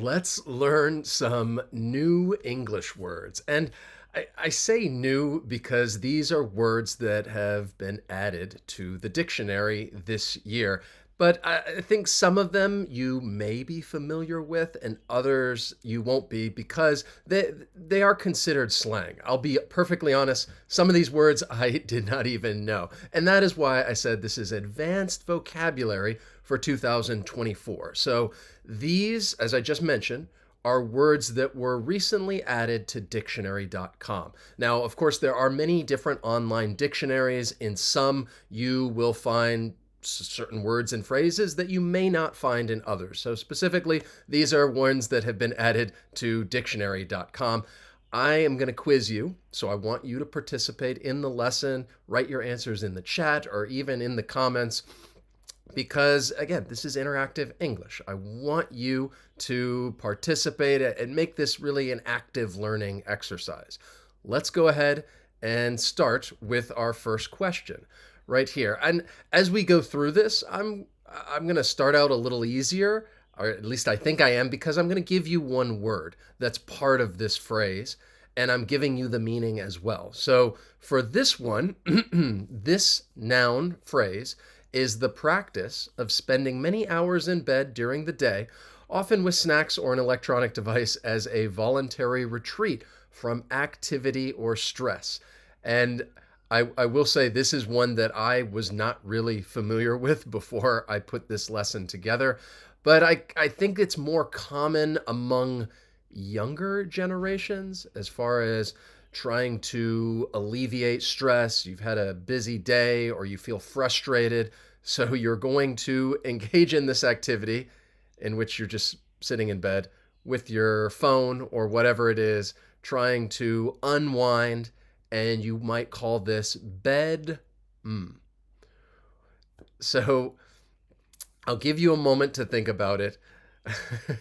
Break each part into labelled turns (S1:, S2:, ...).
S1: Let's learn some new English words. And I say new because these are words that have been added to the dictionary this year. But I think some of them you may be familiar with and others you won't be because they are considered slang. I'll be perfectly honest, some of these words I did not even know. And that is why I said this is advanced vocabulary for 2024. So these, as I just mentioned, are words that were recently added to dictionary.com. Now, of course, there are many different online dictionaries. In some, you will find certain words and phrases that you may not find in others. So specifically, these are ones that have been added to dictionary.com. I am going to quiz you, so I want you to participate in the lesson, write your answers in the chat or even in the comments because, again, this is interactive English. I want you to participate and make this really an active learning exercise. Let's go ahead and start with our first question right here. And as we go through this, I'm going to start out a little easier, or at least I think I am, because I'm going to give you one word that's part of this phrase, and I'm giving you the meaning as well. So for this one, this noun phrase is the practice of spending many hours in bed during the day, often with snacks or an electronic device as a voluntary retreat from activity or stress. And I will say this is one that I was not really familiar with before I put this lesson together, but I think it's more common among younger generations as far as trying to alleviate stress. You've had a busy day or you feel frustrated, so you're going to engage in this activity in which you're just sitting in bed with your phone or whatever it is, trying to unwind, and you might call this bed. So I'll give you a moment to think about it.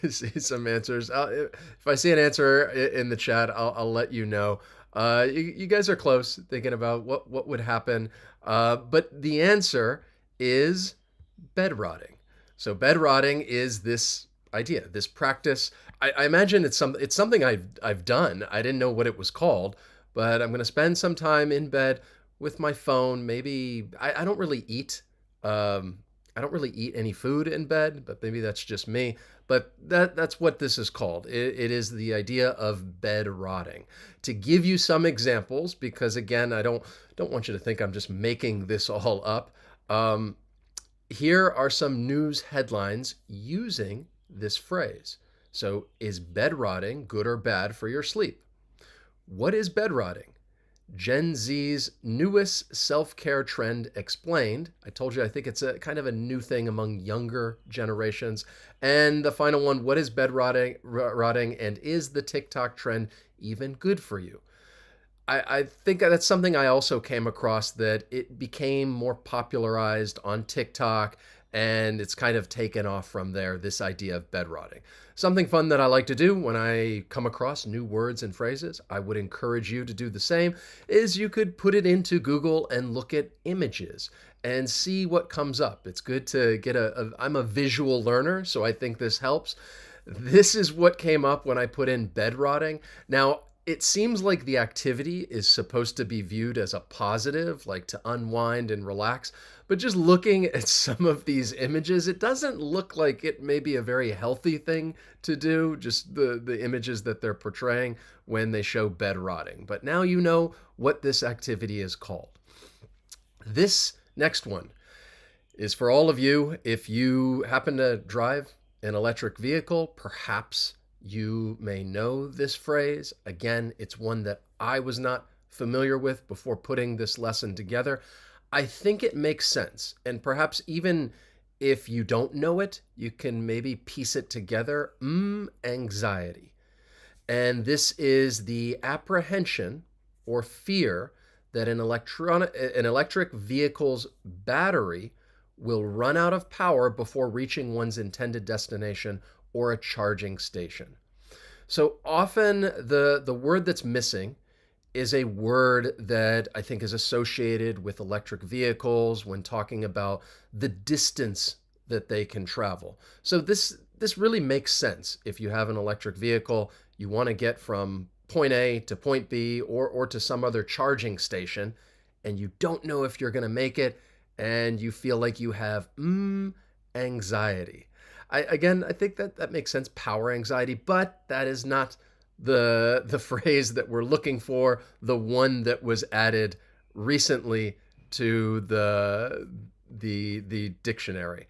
S1: See some answers. If I see an answer in the chat, I'll let you know. You guys are close, thinking about what would happen. But the answer is bed rotting. So bed rotting is this idea, this practice. I imagine it's something I've done. I didn't know what it was called, but I'm going to spend some time in bed with my phone. Maybe I don't really eat. I don't really eat any food in bed, but maybe that's just me. But that's what this is called. It is the idea of bed rotting. To give you some examples, because again, I don't want you to think I'm just making this all up. Here are some news headlines using this phrase. So, is bed rotting good or bad for your sleep? What is bed rotting? Gen Z's newest self-care trend explained. I told you I think it's a kind of a new thing among younger generations. And the final one, what is bed rotting and is the TikTok trend even good for you? I think that's something I also came across, that it became more popularized on TikTok and it's kind of taken off from there, this idea of bed rotting. Something fun that I like to do when I come across new words and phrases, I would encourage you to do the same, is you could put it into Google and look at images and see what comes up. It's good to get I'm a visual learner, so I think this helps. This is what came up when I put in bed rotting. Now, it seems like the activity is supposed to be viewed as a positive, like to unwind and relax. But just looking at some of these images, it doesn't look like it may be a very healthy thing to do, just the images that they're portraying when they show bed rotting. But now you know what this activity is called. This next one is for all of you. If you happen to drive an electric vehicle, perhaps you may know this phrase. Again, it's one that I was not familiar with before putting this lesson together. I think it makes sense. And perhaps even if you don't know it, you can maybe piece it together. Anxiety. And this is the apprehension or fear that an electric vehicle's battery will run out of power before reaching one's intended destination or a charging station. So often the word that's missing is a word that I think is associated with electric vehicles when talking about the distance that they can travel. So this this really makes sense if you have an electric vehicle, you want to get from point A to point B or to some other charging station, and you don't know if you're going to make it, and you feel like you have anxiety. I think that makes sense, power anxiety, but that is not the phrase that we're looking for, the one that was added recently to the dictionary.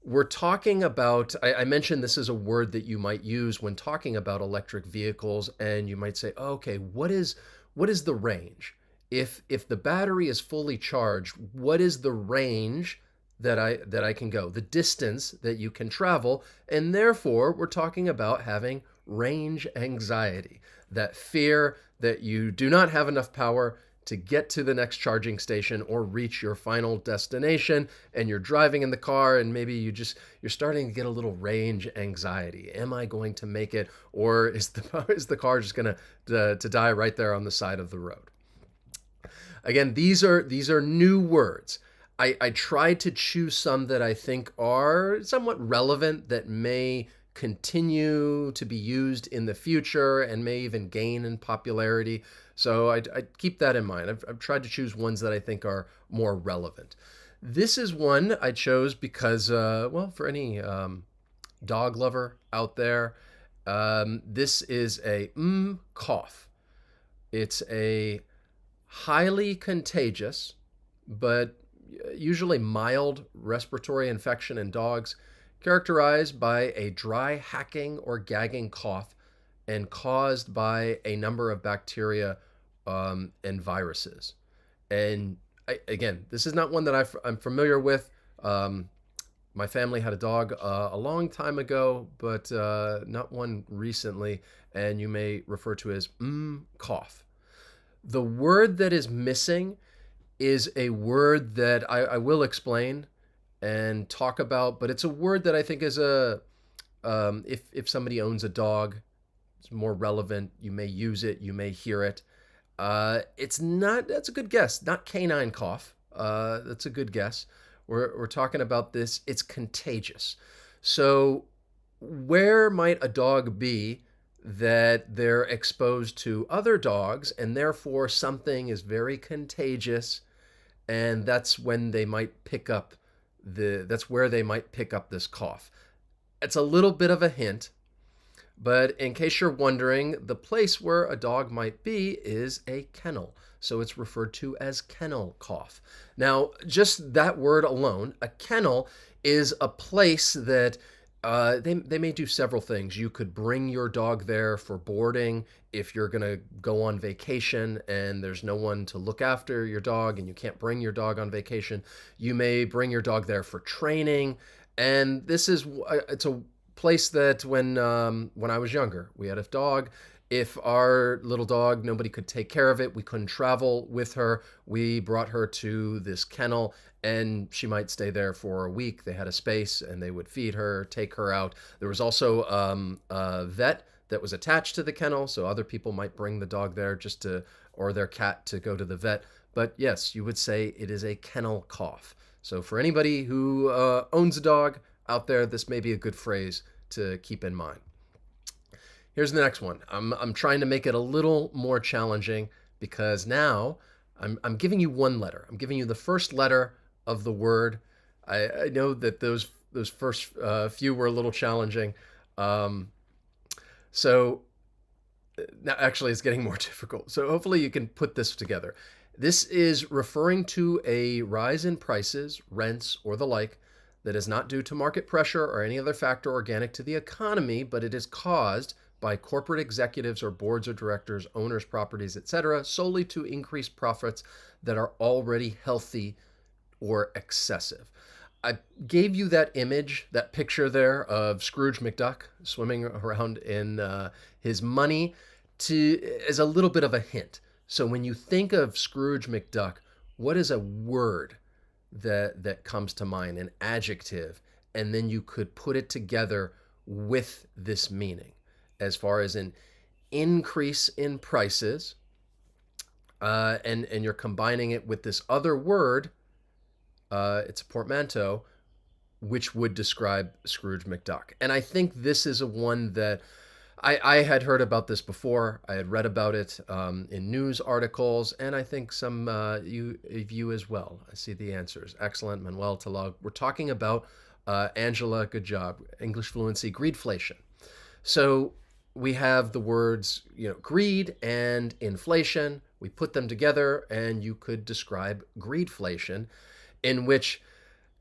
S1: We're talking about, I mentioned this is a word that you might use when talking about electric vehicles, and you might say, oh, okay, what is the range? If the battery is fully charged, what is the range that I can go, the distance that you can travel? And therefore, we're talking about having range anxiety, that fear that you do not have enough power to get to the next charging station or reach your final destination, and you're driving in the car, and maybe you're starting to get a little range anxiety. Am I going to make it, or is the car just going to die right there on the side of the road? Again, these are new words. I tried to choose some that I think are somewhat relevant, that may continue to be used in the future and may even gain in popularity. So I keep that in mind. I've tried to choose ones that I think are more relevant. This is one I chose because, well, for any dog lover out there, this is a cough. It's a highly contagious, but usually mild respiratory infection in dogs, characterized by a dry, hacking, or gagging cough, and caused by a number of bacteria and viruses. And again, this is not one that I'm familiar with. My family had a dog a long time ago, but not one recently, and you may refer to as cough. The word that is missing is a word that I will explain and talk about, but it's a word that I think is if somebody owns a dog, it's more relevant. You may use it, you may hear it. It's not, that's a good guess, not canine cough. That's a good guess. We're talking about this, it's contagious. So where might a dog be that they're exposed to other dogs, and therefore something is very contagious, and that's when they might pick up that's where they might pick up this cough? It's a little bit of a hint, but in case you're wondering, the place where a dog might be is a kennel. So it's referred to as kennel cough. Now, just that word alone, a kennel is a place that they may do several things. You could bring your dog there for boarding if you're going to go on vacation and there's no one to look after your dog and you can't bring your dog on vacation. You may bring your dog there for training. And it's a place that when I was younger, we had a dog. If our little dog, nobody could take care of it, we couldn't travel with her, we brought her to this kennel, and she might stay there for a week. They had a space and they would feed her, take her out. There was also a vet that was attached to the kennel, so other people might bring the dog there or their cat to go to the vet. But yes, you would say it is a kennel cough. So for anybody who owns a dog out there, this may be a good phrase to keep in mind. Here's the next one. I'm trying to make it a little more challenging because now I'm giving you one letter. I'm giving you the first letter of the word. I know that those first few were a little challenging. So now actually it's getting more difficult. So hopefully you can put this together. This is referring to a rise in prices, rents, or the like that is not due to market pressure or any other factor organic to the economy, but it is caused by corporate executives or boards of directors, owners, properties, etc., solely to increase profits that are already healthy or excessive. I gave you that image, that picture there of Scrooge McDuck swimming around in his money as a little bit of a hint. So when you think of Scrooge McDuck, what is a word that comes to mind, an adjective, and then you could put it together with this meaning, as far as an increase in prices, and you're combining it with this other word, it's a portmanteau, which would describe Scrooge McDuck. And I think this is a one that I had heard about this before. I had read about it in news articles, and I think some of you as well. I see the answers. Excellent, Manuel Talag. We're talking about Angela. Good job. English fluency. Greedflation. So we have the words, greed and inflation. We put them together, and you could describe greedflation, in which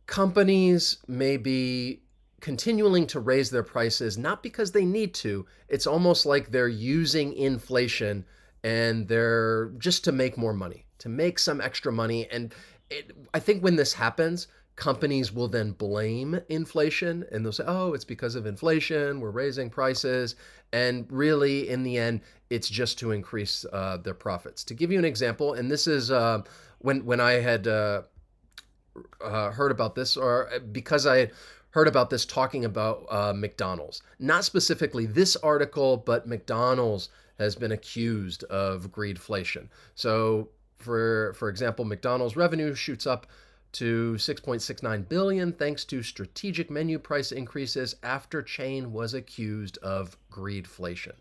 S1: companies may be continuing to raise their prices, not because they need to. It's almost like they're using inflation and they're just to make more money, to make some extra money. And I think when this happens, companies will then blame inflation and they'll say, oh, it's because of inflation, we're raising prices. And really, in the end, it's just to increase their profits. To give you an example, and this is when I had heard about this, or because I had heard about this talking about McDonald's. Not specifically this article, but McDonald's has been accused of greedflation. So, for example, McDonald's revenue shoots up to 6.69 billion thanks to strategic menu price increases after chain was accused of greedflation.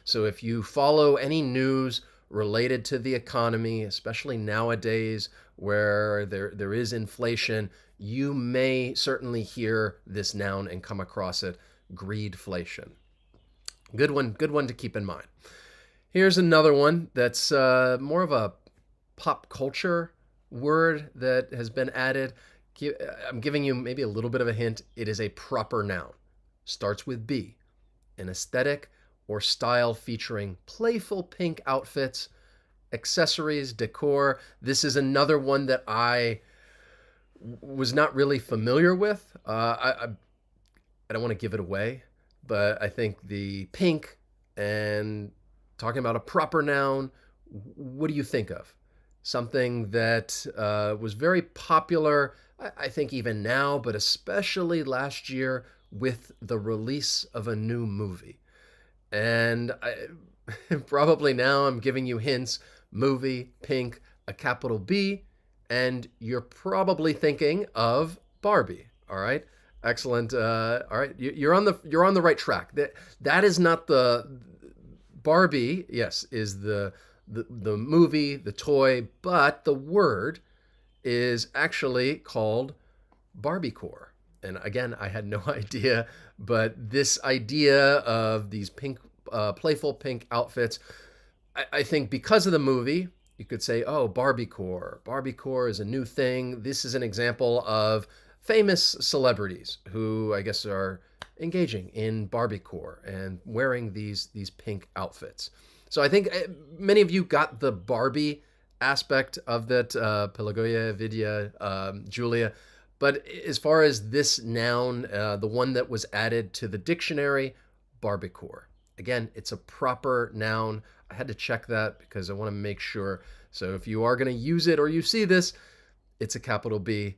S1: So if you follow any news related to the economy, especially nowadays where there is inflation, you may certainly hear this noun and come across it, greedflation. Good one to keep in mind. Here's another one that's more of a pop culture word that has been added. I'm giving you maybe a little bit of a hint. It is a proper noun. Starts with B. An aesthetic or style featuring playful pink outfits, accessories, decor. This is another one that I was not really familiar with. I don't want to give it away, but I think the pink and talking about a proper noun, what do you think of? Something that was very popular, I think even now, but especially last year with the release of a new movie. And probably now I'm giving you hints, movie, pink, a capital B, and you're probably thinking of Barbie. All right, excellent. All right, you're on the right track. That is not the Barbie. Yes, is the movie, the toy, but the word is actually called Barbiecore. And again, I had no idea, but this idea of these pink, playful pink outfits, I think because of the movie, you could say, oh, Barbiecore. Barbiecore is a new thing. This is an example of famous celebrities who I guess are engaging in Barbiecore and wearing these pink outfits. So I think many of you got the Barbie aspect of that, Pelagoya, Vidya, Julia. But as far as this noun, the one that was added to the dictionary, Barbiecore. Again, it's a proper noun. I had to check that because I want to make sure. So if you are going to use it or you see this, it's a capital B.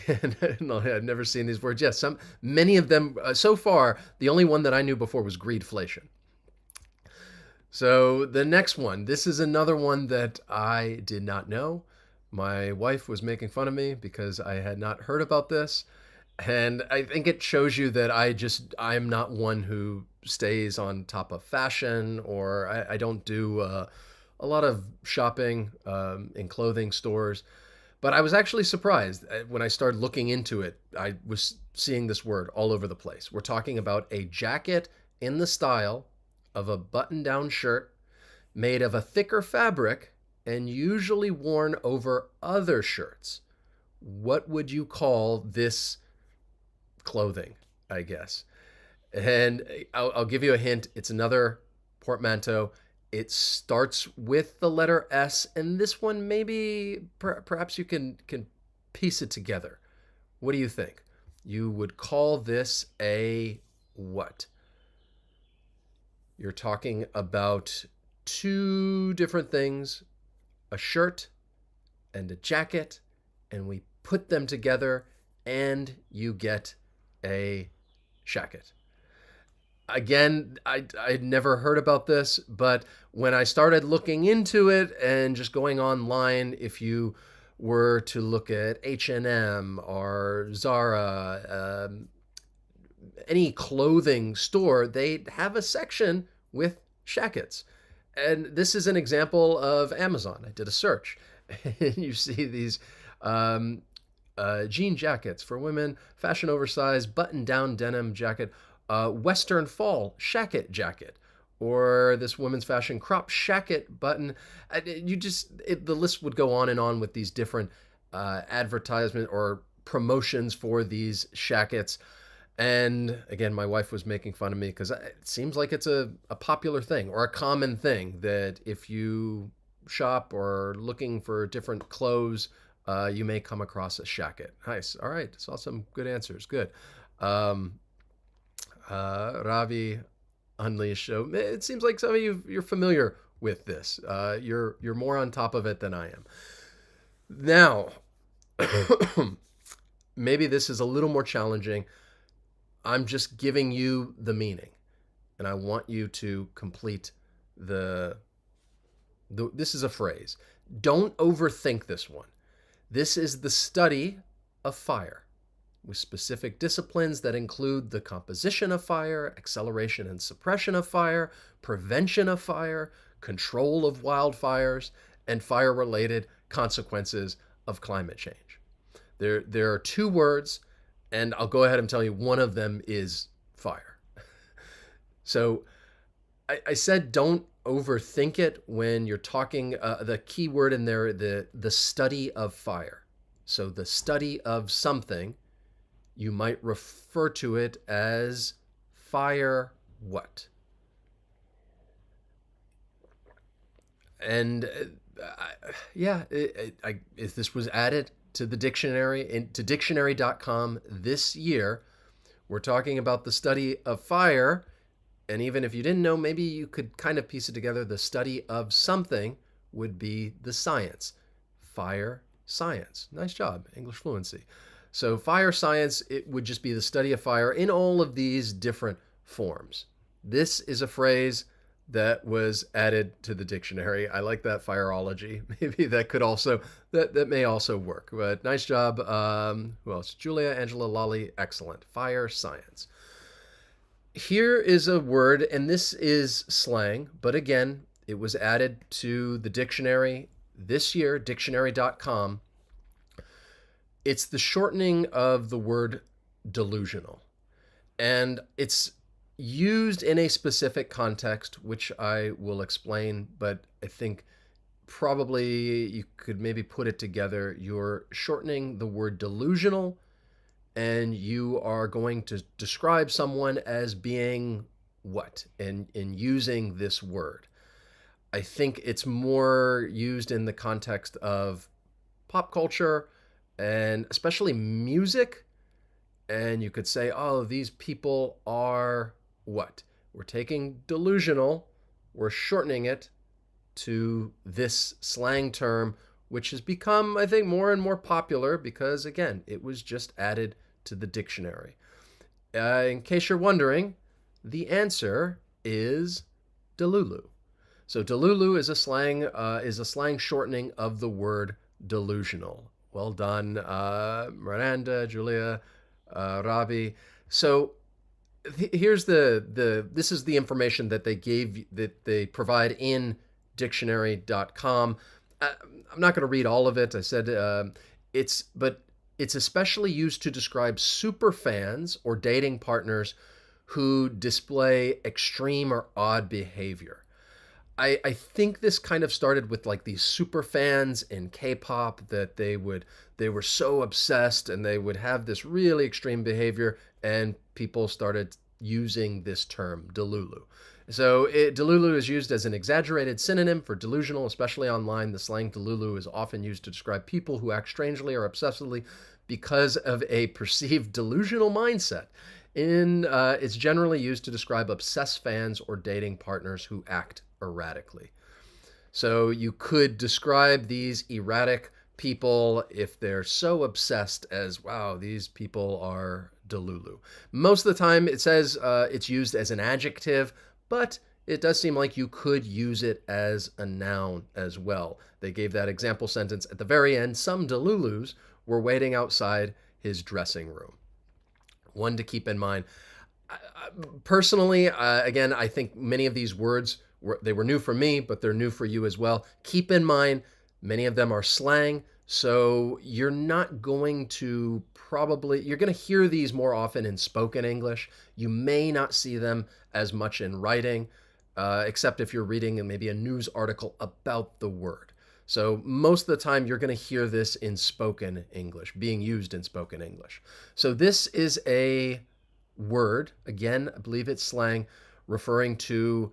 S1: Again, I've never seen these words. Yes, many of them so far. The only one that I knew before was greedflation. So the next one, this is another one that I did not know. My wife was making fun of me because I had not heard about this. And I think it shows you that I'm not one who stays on top of fashion, or I don't do a lot of shopping in clothing stores. But I was actually surprised when I started looking into it. I was seeing this word all over the place. We're talking about a jacket in the style of a button-down shirt made of a thicker fabric and usually worn over other shirts. What would you call this clothing, I guess? And I'll give you a hint. It's another portmanteau. It starts with the letter S, and this one maybe perhaps you can piece it together. What do you think? You would call this a what? You're talking about two different things, a shirt and a jacket, and we put them together and you get a shacket. Again, I'd never heard about this, but when I started looking into it and just going online, if you were to look at H&M or Zara, any clothing store, they have a section with shackets. And this is an example of Amazon. I did a search, and you see these um, jean jackets for women, fashion oversized button-down denim jacket, Western fall shacket jacket, or this women's fashion crop shacket button. The list would go on and on with these different advertisement or promotions for these shackets. And again, my wife was making fun of me because it seems like it's a popular thing or a common thing that if you shop or looking for different clothes, you may come across a shacket. Nice. All right. Saw some good answers. Good. Um, Ravi Unleashed. So it seems like some of you, you're familiar with this. You're more on top of it than I am. Now, maybe this is a little more challenging. I'm just giving you the meaning, and I want you to complete this is a phrase. Don't overthink this one. This is the study of fire, with specific disciplines that include the composition of fire, acceleration and suppression of fire, prevention of fire, control of wildfires, and fire-related consequences of climate change. There are two words, and I'll go ahead and tell you one of them is fire. So I said don't overthink it when you're talking, the key word in there, the study of fire. So the study of something, you might refer to it as fire what? And if this was added to the dictionary, to dictionary.com this year, we're talking about the study of fire. And even if you didn't know, maybe you could kind of piece it together. The study of something would be the science. Fire science. Nice job, English fluency. So fire science, it would just be the study of fire in all of these different forms. This is a phrase that was added to the dictionary. I like that, fireology. Maybe that could also, that may also work. But nice job. Who else? Julia, Angela, Lolly, excellent. Fire science. Here is a word, and this is slang, but again, it was added to the dictionary this year, dictionary.com. It's the shortening of the word delusional, and it's used in a specific context, which I will explain, but I think probably you could maybe put it together. You're shortening the word delusional, and you are going to describe someone as being what in using this word. I think it's more used in the context of pop culture and especially music. And you could say, oh, these people are what? We're taking delusional, we're shortening it to this slang term, which has become, I think, more and more popular because, again, it was just added to the dictionary. In case you're wondering, the answer is delulu. So delulu is a slang shortening of the word delusional. Well done, Miranda, Julia, Ravi. So here's this is the information that they provide in dictionary.com. I'm not going to read all of it. I said it's especially used to describe super fans or dating partners who display extreme or odd behavior. I think this kind of started with like these super fans in K-pop that they were so obsessed and they would have this really extreme behavior, and people started using this term delulu. So delulu is used as an exaggerated synonym for delusional, especially online. The slang delulu is often used to describe people who act strangely or obsessively because of a perceived delusional mindset. It's generally used to describe obsessed fans or dating partners who act erratically. So you could describe these erratic people if they're so obsessed as, wow, these people are delulu. Most of the time it says it's used as an adjective, but it does seem like you could use it as a noun as well. They gave that example sentence at the very end. Some Delulus were waiting outside his dressing room. One to keep in mind. Personally, again, I think many of these words they were new for me, but they're new for you as well. Keep in mind, many of them are slang, so you're not going to you're going to hear these more often in spoken English. You may not see them as much in writing, except if you're reading maybe a news article about the word. So most of the time, you're going to hear this in spoken English, being used in spoken English. So this is a word, again, I believe it's slang, referring to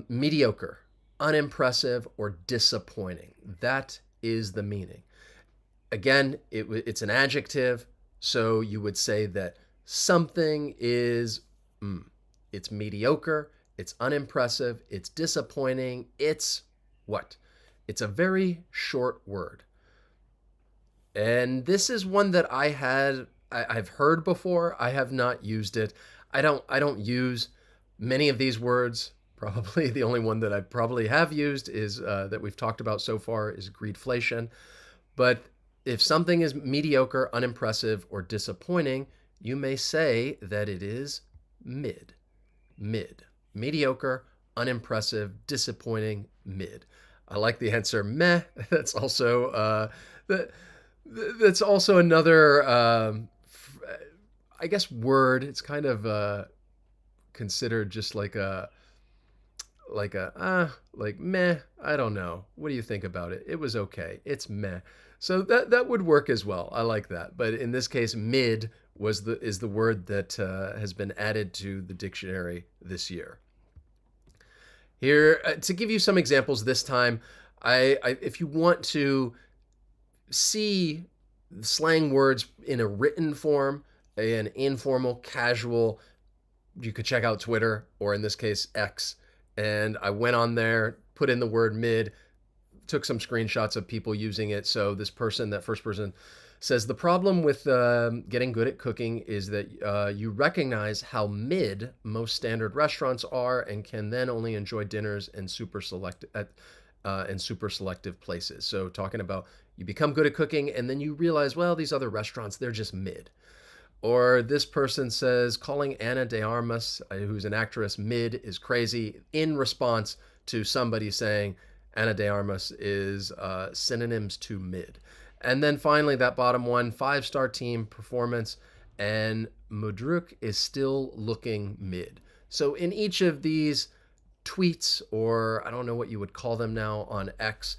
S1: mediocre, unimpressive, or disappointing. That is the meaning. Again, it's an adjective, so you would say that something is, it's mediocre, it's unimpressive, it's disappointing, it's what? It's a very short word. And this is one that I've heard before. I have not used it. I don't use many of these words. Probably the only one that I probably have used is that we've talked about so far is greedflation. But if something is mediocre, unimpressive, or disappointing, you may say that it is mid. Mid. Mediocre, unimpressive, disappointing, mid. I like the answer meh. That's also that's also another I guess word. It's kind of considered just like meh. I don't know. What do you think about it? It was okay. It's meh. So that would work as well. I like that. But in this case, mid is the word that has been added to the dictionary this year. Here, to give you some examples this time, if you want to see slang words in a written form, an informal, casual, you could check out Twitter, or in this case, X. And I went on there, put in the word mid, took some screenshots of people using it. So that first person says, the problem with getting good at cooking is that you recognize how mid most standard restaurants are and can then only enjoy dinners in super selective places. So talking about you become good at cooking and then you realize, well, these other restaurants, they're just mid. Or this person says, calling Ana de Armas, who's an actress, mid is crazy, in response to somebody saying Ana de Armas is synonyms to mid. And then finally, that bottom one, 5-star team performance, and Mudruk is still looking mid. So in each of these tweets, or I don't know what you would call them now on X,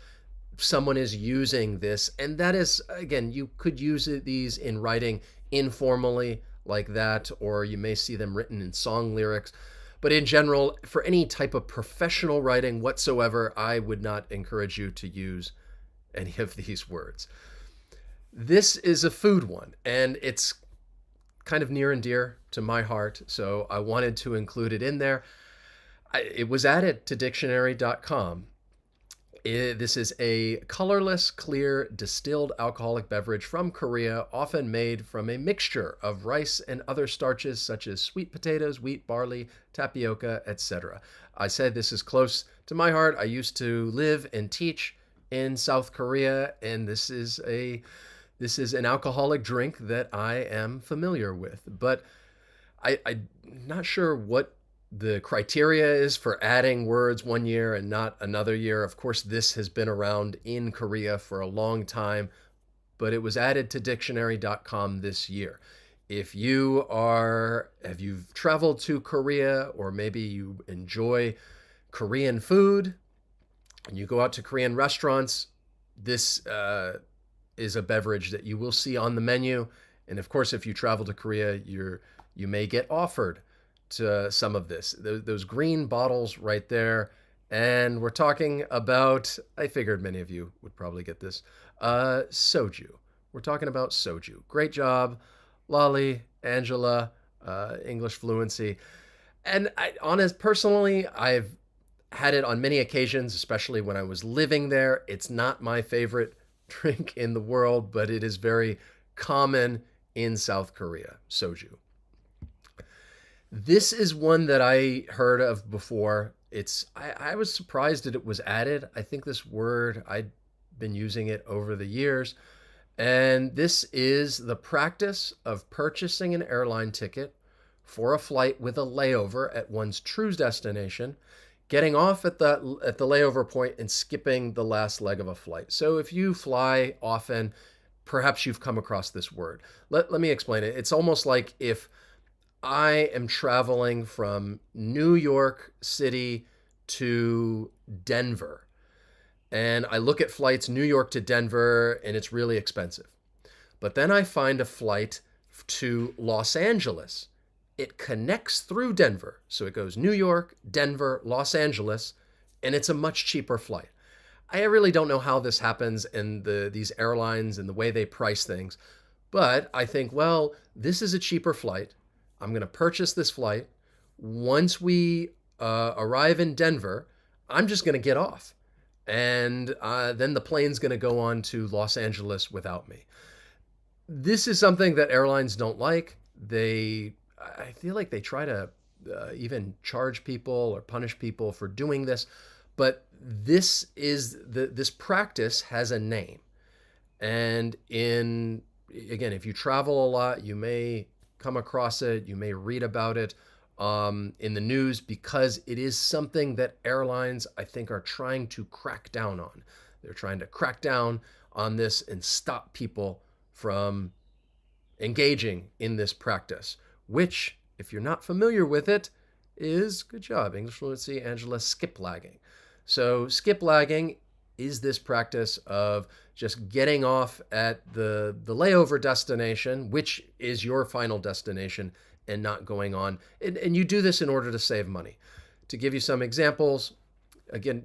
S1: someone is using this. And that is, again, you could use these in writing informally like that, or you may see them written in song lyrics. But in general, for any type of professional writing whatsoever, I would not encourage you to use any of these words. This is a food one, and it's kind of near and dear to my heart, so I wanted to include it in there. It was added to dictionary.com. This is a colorless, clear, distilled alcoholic beverage from Korea, often made from a mixture of rice and other starches such as sweet potatoes, wheat, barley, tapioca, etc. I said this is close to my heart. I used to live and teach in South Korea, and this is an alcoholic drink that I am familiar with. But I'm not sure what the criteria is for adding words one year and not another year. Of course, this has been around in Korea for a long time, but it was added to dictionary.com this year. If you've traveled to Korea, or maybe you enjoy Korean food and you go out to Korean restaurants, this is a beverage that you will see on the menu. And of course, if you travel to Korea, you may get offered to some of this. Those green bottles right there. And we're talking about, I figured many of you would probably get this, soju. We're talking about soju. Great job, Lolly, Angela, English fluency. And personally, I've had it on many occasions, especially when I was living there. It's not my favorite drink in the world, but it is very common in South Korea, soju. This is one that I heard of before. I was surprised that it was added. I think this word, I'd been using it over the years. And this is the practice of purchasing an airline ticket for a flight with a layover at one's true destination, getting off at the layover point and skipping the last leg of a flight. So if you fly often, perhaps you've come across this word. Let me explain it. It's almost like if I am traveling from New York City to Denver, and I look at flights New York to Denver, and it's really expensive. But then I find a flight to Los Angeles. It connects through Denver. So it goes New York, Denver, Los Angeles, and it's a much cheaper flight. I really don't know how this happens in these airlines and the way they price things, but I think, well, this is a cheaper flight. I'm going to purchase this flight. Once we arrive in Denver, I'm just going to get off. And then the plane's going to go on to Los Angeles without me. This is something that airlines don't like. I feel like they try to even charge people or punish people for doing this. But this practice has a name. And again, if you travel a lot, you may come across it, you may read about it in the news, because it is something that airlines, I think, are trying to crack down on. They're trying to crack down on this and stop people from engaging in this practice, which, if you're not familiar with it, is, good job, English Fluency, Angela, skip lagging. So skip lagging is this practice of just getting off at the layover destination, which is your final destination, and not going on. And you do this in order to save money. To give you some examples, again,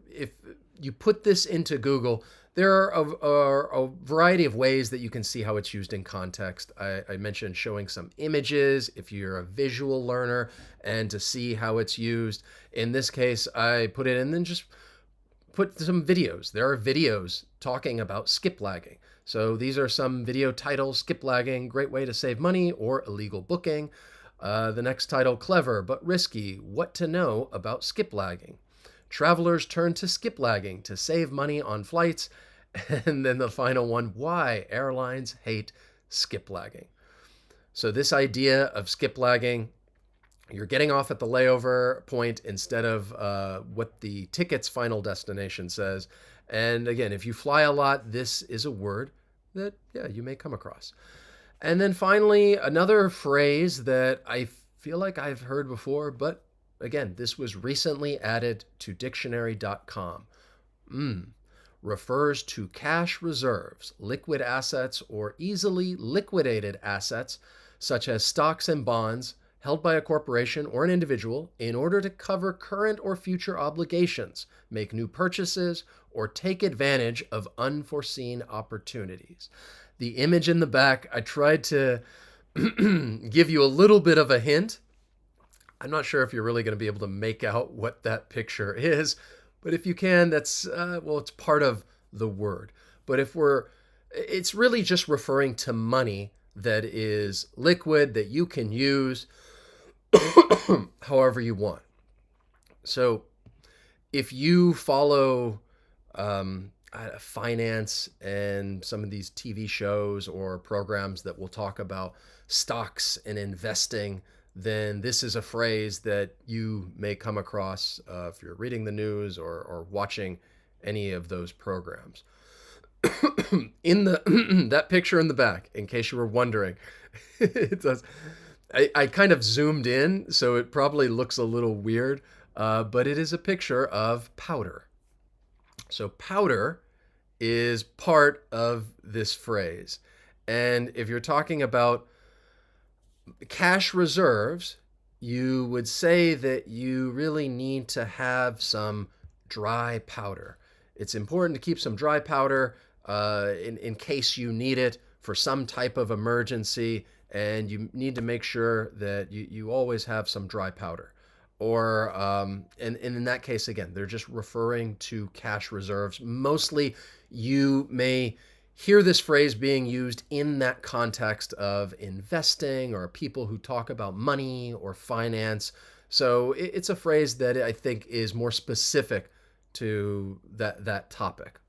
S1: if you put this into Google, there are a variety of ways that you can see how it's used in context. I mentioned showing some images if you're a visual learner, and to see how it's used. In this case, I put it in, and then just put some videos. There are videos talking about skip lagging. So these are some video titles: skip lagging, great way to save money, or illegal booking. The next title, clever but risky, what to know about skip lagging. Travelers turn to skip lagging to save money on flights. And then the final one, why airlines hate skip lagging. So this idea of skip lagging, you're getting off at the layover point instead of what the ticket's final destination says. And again, if you fly a lot, this is a word that, yeah, you may come across. And then finally, another phrase that I feel like I've heard before, but again, this was recently added to dictionary.com. Refers to cash reserves, liquid assets, or easily liquidated assets, such as stocks and bonds, held by a corporation or an individual in order to cover current or future obligations, make new purchases, or take advantage of unforeseen opportunities. The image in the back, I tried to give you a little bit of a hint. I'm not sure if you're really going to be able to make out what that picture is, but if you can, that's, it's part of the word. But it's really just referring to money that is liquid, that you can use however you want. So if you follow finance and some of these TV shows or programs that will talk about stocks and investing, then this is a phrase that you may come across if you're reading the news or watching any of those programs. In that picture in the back, in case you were wondering, it does. I kind of zoomed in, so it probably looks a little weird, but it is a picture of powder. So powder is part of this phrase. And if you're talking about cash reserves, you would say that you really need to have some dry powder. It's important to keep some dry powder in case you need it for some type of emergency, and you need to make sure that you always have some dry powder. Or, and in that case, again, they're just referring to cash reserves. Mostly you may hear this phrase being used in that context of investing, or people who talk about money or finance. So it's a phrase that I think is more specific to that topic.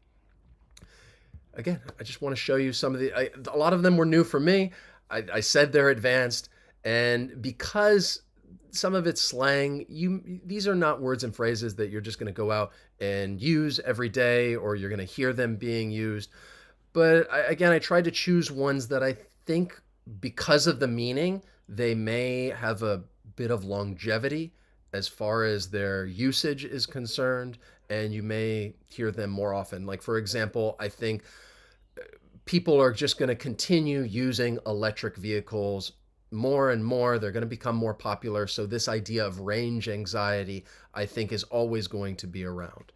S1: Again, I just want to show you some of a lot of them were new for me. I said they're advanced, and because some of it's slang, these are not words and phrases that you're just going to go out and use every day, or you're going to hear them being used. But again, I tried to choose ones that I think, because of the meaning, they may have a bit of longevity as far as their usage is concerned, and you may hear them more often. Like, for example, I think people are just going to continue using electric vehicles more and more. They're going to become more popular. So this idea of range anxiety, I think, is always going to be around.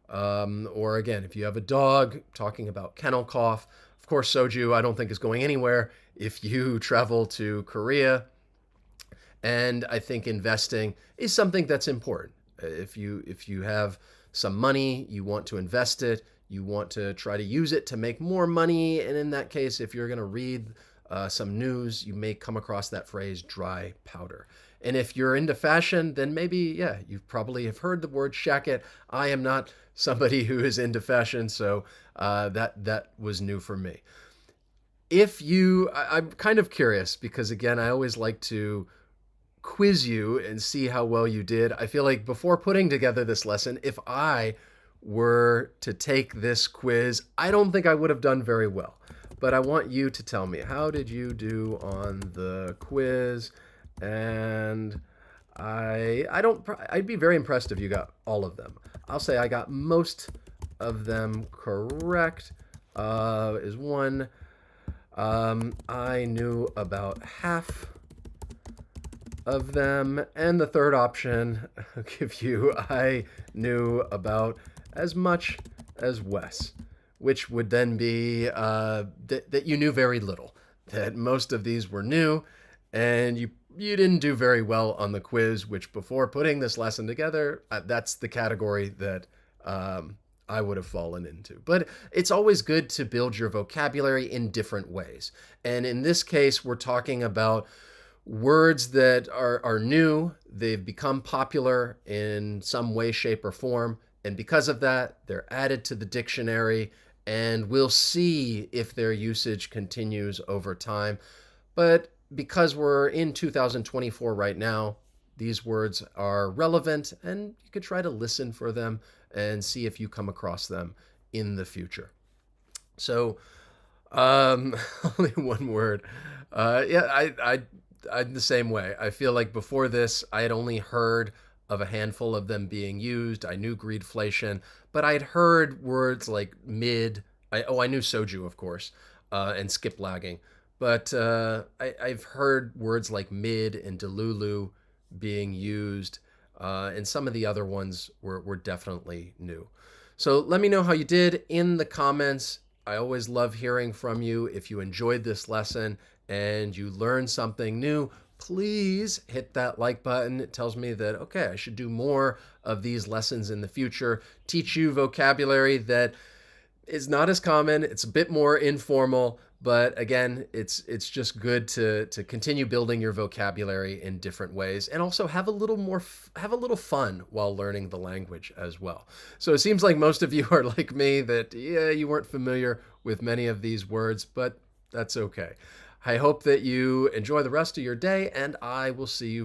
S1: Or again, if you have a dog, talking about kennel cough. Of course, soju, I don't think is going anywhere if you travel to Korea. And I think investing is something that's important. If you have some money, you want to invest it, you want to try to use it to make more money. And in that case, if you're going to read some news, you may come across that phrase, dry powder. And if you're into fashion, then maybe, yeah, you probably have heard the word shacket. I am not somebody who is into fashion, so that was new for me. I'm kind of curious because, again, I always like to quiz you and see how well you did. I feel like before putting together this lesson, if I were to take this quiz, I don't think I would have done very well. But I want you to tell me, how did you do on the quiz? And I'd be very impressed if you got all of them. I'll say I got most of them correct. Is one. I knew about half of them, and the third option I'll give you, I knew about as much as Wes, which would then be that you knew very little, that most of these were new, and you didn't do very well on the quiz, which, before putting this lesson together, that's the category that I would have fallen into. But it's always good to build your vocabulary in different ways. And in this case, we're talking about words that are new. They've become popular in some way, shape, or form. And because of that, they're added to the dictionary, and we'll see if their usage continues over time. But because we're in 2024 right now, these words are relevant, and you could try to listen for them and see if you come across them in the future. So, only one word. I'm the same way. I feel like before this, I had only heard of a handful of them being used. I knew greedflation, but I'd heard words like mid. I knew soju, of course, and skip lagging. But I've heard words like mid and delulu being used, and some of the other ones were definitely new. So let me know how you did in the comments. I always love hearing from you. If you enjoyed this lesson and you learned something new, please hit that like button. It tells me that, okay, I should do more of these lessons in the future, teach you vocabulary that is not as common. It's a bit more informal, but again, it's just good to continue building your vocabulary in different ways, and also have a little fun while learning the language as well. So it seems like most of you are like me, that you weren't familiar with many of these words, but that's okay. I hope that you enjoy the rest of your day, and I will see you